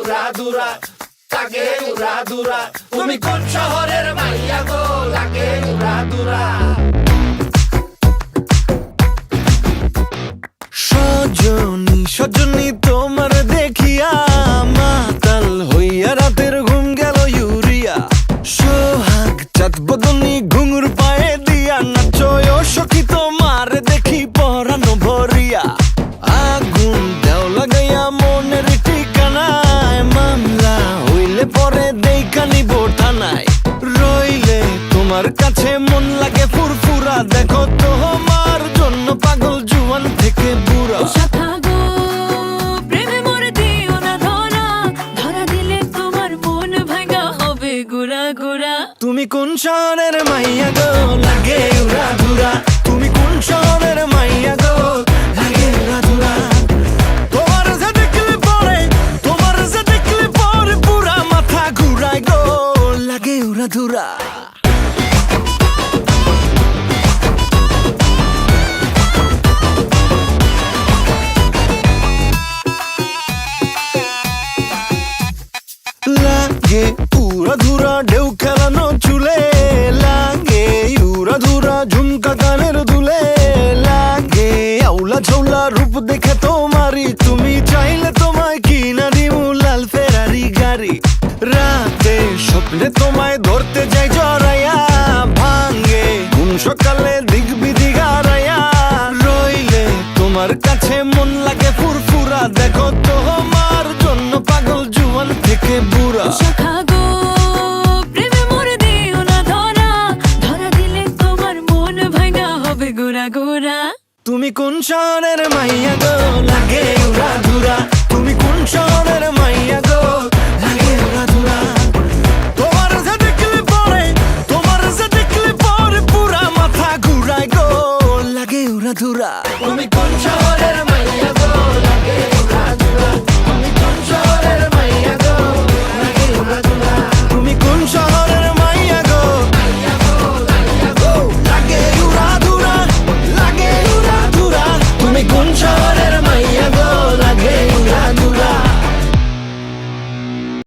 উড়াধুরা, লাগে উড়াধুরা। তুমি কোন শহরের মাইয়া গো, লাগে উড়াধুরা। সজনী সজনী তোমার দেখিয়া মাতাল হইয়া রাতের ঘুম গেল ইউরিয়া। সোহাগ চাঁদ বদনী ঘুঙুর পায়ে দিয়া নাচয় সখী তোমার দেখি পরানো ভরিয়া। আগুন দেও লাগাইয়া মনের ঠিকানায়, মামলা হইলে পরে দেইখা নিব থানায়। রইলে তোমার কাছে মন লাগে ফুরফুরা, দেখো তোমার জন্য পাগল জুয়ান থেকে বুড়া। তুমি কোন শহরের মাইয়া গো, লাগে উড়াধুরা। তুমি কোন শহরের মাইয়া গো, লাগে উড়াধুরা। তোমার যে দেখলে পরে, তোমার যে দেখলে পরে পুরা মাথা ঘুরায় গো, লাগে উড়াধুরা। লাগে উড়াধুরা ঢেউ খেলানো চুলে, লাগে উড়াধুরা ঝুমকা কানের দুলে, লাগে আউলা ঝৌলা রূপ দেখে তোমারি, তুমি চাইলে তোমায় কিনা দিমু লাল ফেরারি গাড়ি। রাতে স্বপ্নে তোমায় ধরতে যাই জড়াইয়া, ভাঙ্গে ঘুম সকালে দিক বিদিক হারাইয়া। রইলে তোমার কাছে মন লাগে ফুরফুরা, দেখো তোমার জন্য পাগল জুয়ান থেকে বুড়া। তুমি কোন শহরের মাইয়া গো, লাগে উড়াধুরা। তুমি কোন শহরের মাইয়া গো, লাগে উড়াধুরা। তোমার যে দেখলে পরে, তোমার যে দেখলে পরে পুরা মাথা ঘুরায় গো, লাগে উড়াধুরা। তুমি